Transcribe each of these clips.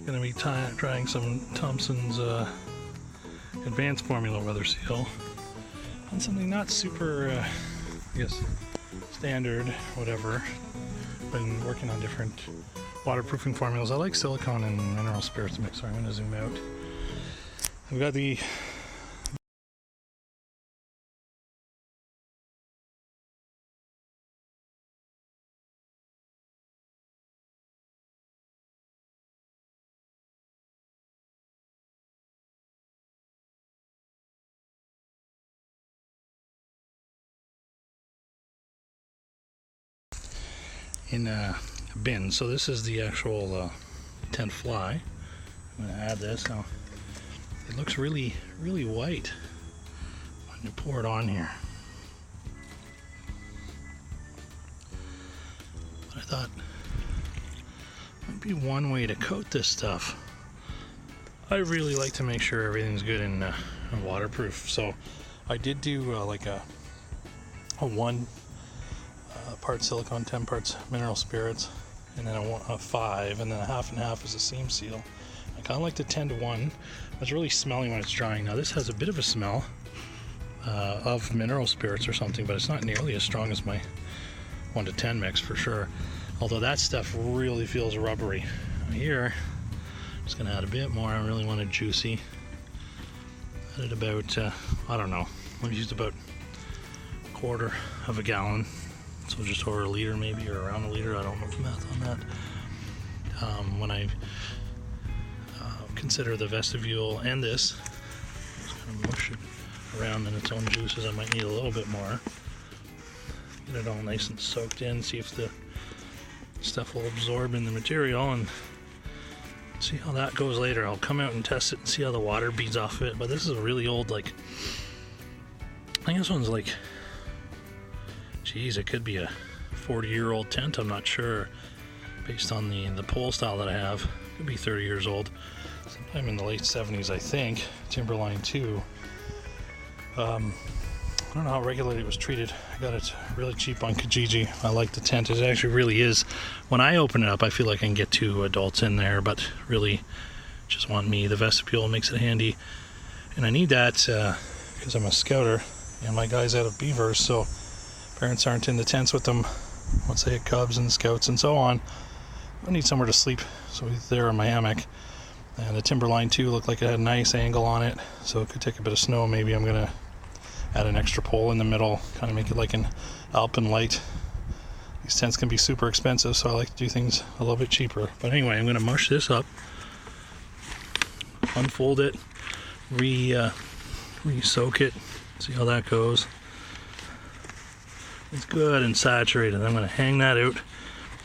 Going to be trying some Thompson's advanced formula weather seal on something not super, I guess, standard, whatever. Been working on different waterproofing formulas. I like silicone and mineral spirits mix. Sorry, I'm going to zoom out. I've got the in a bin. So this is the actual tent fly. I'm going to add this. Now, it looks really, really white when you pour it on here. But I thought might be one way to coat this stuff. I really like to make sure everything's good and waterproof. So I did do like a 1 part silicone, 10 parts mineral spirits, and then a 5, and then a half and half is a seam seal. I kind of like the 10 to 1. It's really smelly when it's drying. Now this has a bit of a smell of mineral spirits or something, but it's not nearly as strong as my 1 to 10 mix for sure. Although that stuff really feels rubbery. Here, I'm just going to add a bit more. I really want it juicy. Added about, I don't know, I've used about 1/4 of a gallon. So just over a liter maybe, or around a liter, I don't know the math on that. When I consider the vestibule and this, just kind of mush it around in its own juices, I might need a little bit more. Get it all nice and soaked in, see if the stuff will absorb in the material, and see how that goes later. I'll come out and test it and see how the water beads off it. But this is a really old, like, I think this one's like, geez, it could be a 40-year-old tent, I'm not sure, based on the pole style that I have. It could be 30 years old, sometime in the late 70s, I think. Timberline 2. I don't know how regularly it was treated. I got it really cheap on Kijiji. I like the tent. It actually really is. When I open it up, I feel like I can get 2 adults in there, but really just want me. The vestibule makes it handy, and I need that because I'm a scouter and my guy's out of beavers, so parents aren't in the tents with them once they hit cubs and scouts and so on. I need somewhere to sleep, so he's there in my hammock. And the Timberline 2 looked like it had a nice angle on it, so it could take a bit of snow. Maybe I'm going to add an extra pole in the middle, kind of make it like an Alpine light. These tents can be super expensive, so I like to do things a little bit cheaper. But anyway, I'm going to mush this up, unfold it, re-soak it, see how that goes. It's good and saturated. I'm going to hang that out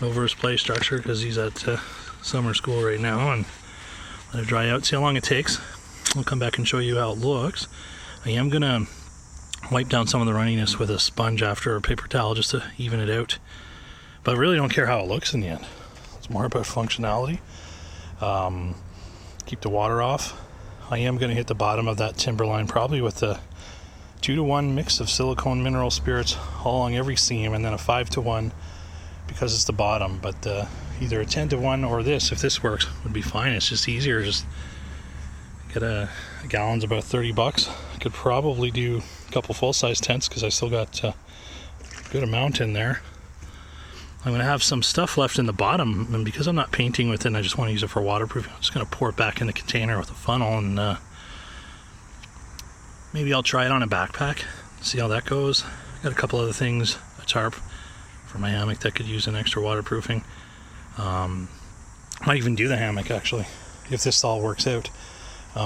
over his play structure because he's at summer school right now, and let it dry out, see how long it takes. I'll come back and show you how it looks. I am going to wipe down some of the runniness with a sponge after, a paper towel, just to even it out. But I really don't care how it looks in the end. It's more about functionality. Keep the water off. I am going to hit the bottom of that Timberline probably with the 2 to 1 mix of silicone mineral spirits all along every seam, and then a 5 to 1 because it's the bottom. But either a 10 to 1 or this, if this works, would be fine. It's just easier. Just get a gallon's about $30. I could probably do a couple full-size tents because I still got a good amount in there. I'm going to have some stuff left in the bottom, and because I'm not painting with it and I just want to use it for waterproofing, I'm just going to pour it back in the container with a funnel, and maybe I'll try it on a backpack, see how that goes. I got a couple other things, a tarp for my hammock that could use an extra waterproofing. Might even do the hammock actually, if this all works out.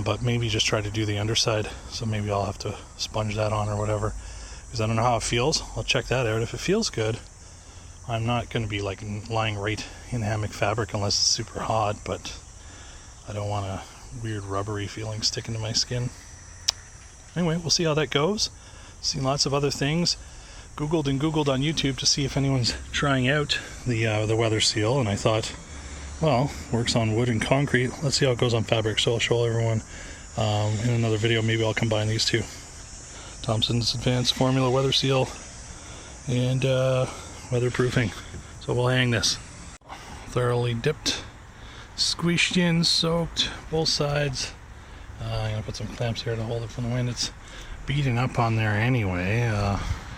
But maybe just try to do the underside, so maybe I'll have to sponge that on or whatever, because I don't know how it feels. I'll check that out. If it feels good, I'm not going to be like lying right in hammock fabric unless it's super hot, but I don't want a weird rubbery feeling sticking to my skin. Anyway, we'll see how that goes. Seen lots of other things. Googled on YouTube to see if anyone's trying out the weather seal, and I thought, well, works on wood and concrete. Let's see how it goes on fabric. So I'll show everyone in another video. Maybe I'll combine these two: Thompson's Advanced Formula Weather Seal and weatherproofing. So we'll hang this. Thoroughly dipped squished in, soaked, both sides. I'm gonna put some clamps here to hold it from the wind. It's beating up on there anyway,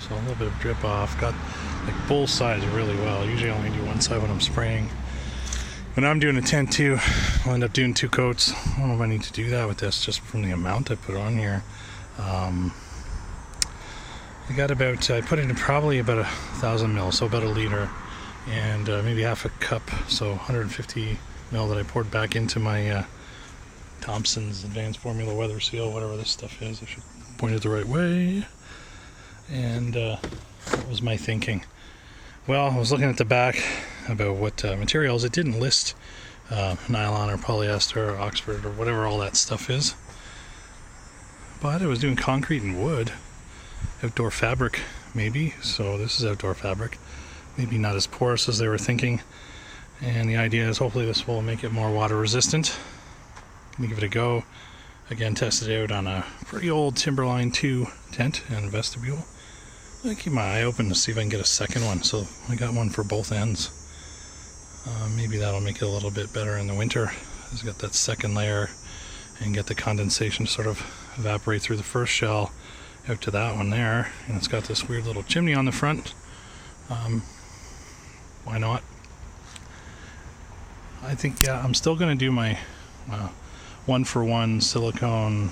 so a little bit of drip off. Got like both sides really well. Usually I only do one side when I'm spraying. When I'm doing a tent too, I'll end up doing 2 coats. I don't know if I need to do that with this, just from the amount I put on here. I put in probably about 1,000 mil, so about a liter, and maybe half a cup, so 150 mil that I poured back into my Thompson's Advanced Formula Weather Seal, whatever this stuff is. I should point it the right way. And that was my thinking. Well, I was looking at the back about what materials. It didn't list nylon or polyester or Oxford or whatever all that stuff is. But it was doing concrete and wood. Outdoor fabric, maybe. So this is outdoor fabric. Maybe not as porous as they were thinking. And the idea is hopefully this will make it more water resistant. Let me give it a go. Again, tested it out on a pretty old Timberline 2 tent and vestibule. I keep my eye open to see if I can get a second one. So I got one for both ends. Maybe that'll make it a little bit better in the winter. It's got that second layer and get the condensation sort of evaporate through the first shell out to that one there. And it's got this weird little chimney on the front. Why not? I think, yeah, I'm still going to do my 1-for-1 silicone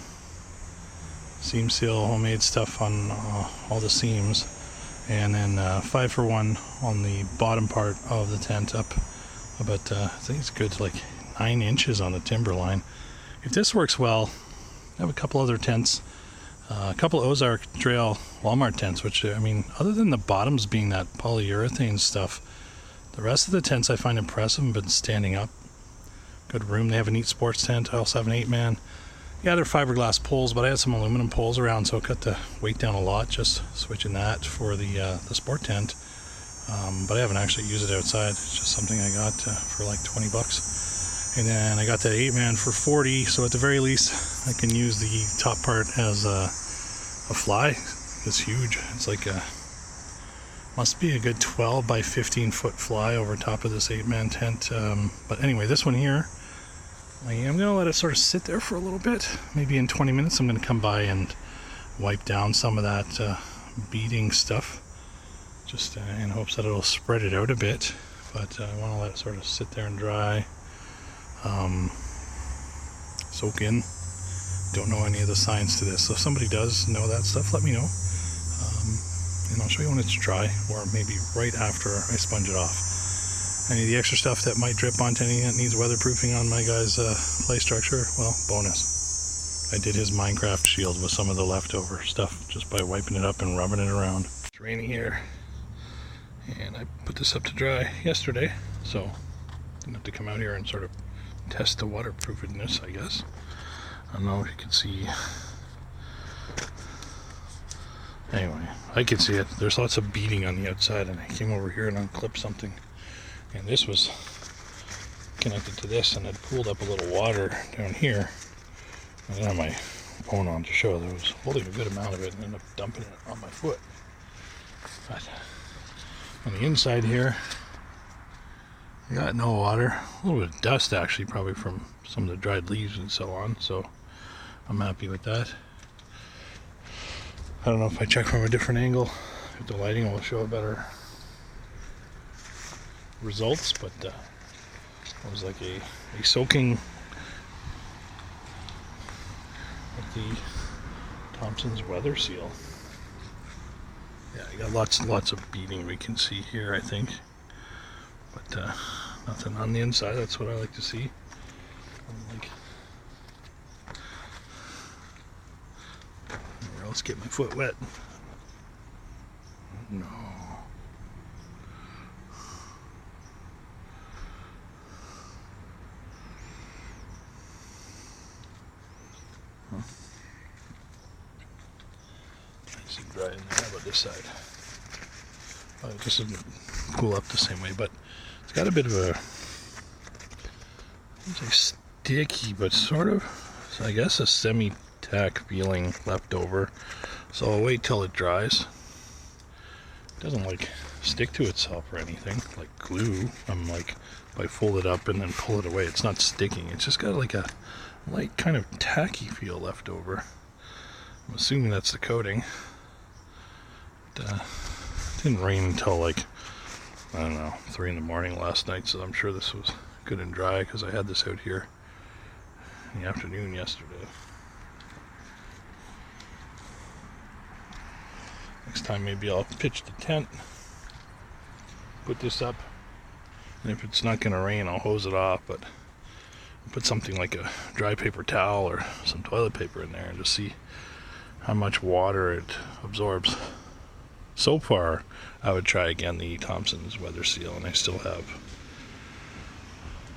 seam seal homemade stuff on all the seams, and then 5-for-1 on the bottom part of the tent up about I think it's good like 9 inches on the Timberline. If this works well, I have a couple other tents, a couple Ozark Trail Walmart tents, which, I mean, other than the bottoms being that polyurethane stuff, the rest of the tents I find impressive and been standing up. Good room. They have a neat sports tent. I also have an 8-man. Yeah, they're fiberglass poles, but I had some aluminum poles around, so it cut the weight down a lot just switching that for the sport tent. But I haven't actually used it outside. It's just something I got for like $20. And then I got that 8-man for $40, so at the very least I can use the top part as a fly. It's huge. It's like must be a good 12 by 15 foot fly over top of this 8-man tent. But anyway, this one here, I am going to let it sort of sit there for a little bit. Maybe in 20 minutes I'm going to come by and wipe down some of that beading stuff, just in hopes that it'll spread it out a bit. But I want to let it sort of sit there and dry, soak in. Don't know any of the science to this, so if somebody does know that stuff, let me know. And I'll show you when it's dry, or maybe right after I sponge it off. Any of the extra stuff that might drip onto anything that needs weatherproofing on my guy's play structure, well, bonus. I did his Minecraft shield with some of the leftover stuff just by wiping it up and rubbing it around. It's raining here, and I put this up to dry yesterday, so didn't have to come out here and sort of test the waterproofedness, I guess. I don't know if you can see. Anyway, I can see it. There's lots of beading on the outside, and I came over here and unclipped something. And this was connected to this, and it pooled up a little water down here. I didn't have my phone on to show. There was holding a good amount of it and ended up dumping it on my foot. But on the inside here, I got no water. A little bit of dust, actually, probably from some of the dried leaves and so on. So I'm happy with that. I don't know if I check from a different angle, if the lighting will show a better results, but it was like a soaking with the Thompson's weather seal. Yeah, I got lots of beading we can see here, I think, but nothing on the inside. That's what I like to see. Let's get my foot wet. No. Huh. Nice and dry in there. How about this side? This doesn't cool up the same way, but it's got a bit of a, it's like sticky, but sort of, I guess, a semi-tack feeling left over. So I'll wait till it dries. It doesn't like stick to itself or anything like glue. I'm like, if I fold it up and then pull it away, it's not sticking. It's just got like a light kind of tacky feel left over. I'm assuming that's the coating. It didn't rain until like, I don't know, 3 in the morning last night, so I'm sure this was good and dry because I had this out here in the afternoon yesterday. Next time maybe I'll pitch the tent, put this up, and if it's not going to rain I'll hose it off, but I'll put something like a dry paper towel or some toilet paper in there and just see how much water it absorbs. So far I would try again the Thompson's weather seal, and I still have,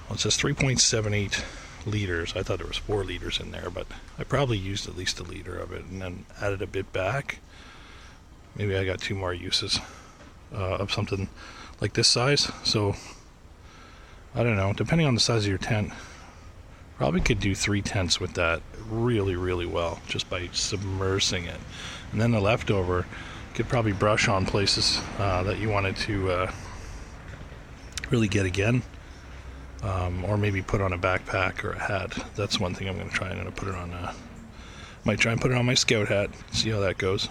well, it says 3.78 liters. I thought there was 4 liters in there, but I probably used at least a liter of it and then added a bit back. Maybe I got 2 more uses of something like this size. So I don't know, depending on the size of your tent, probably could do 3 tents with that really, really well just by submersing it. And then the leftover could probably brush on places that you wanted to really get again, or maybe put on a backpack or a hat. That's one thing I'm going to try. I'm going to put it on might try and put it on my scout hat, see how that goes.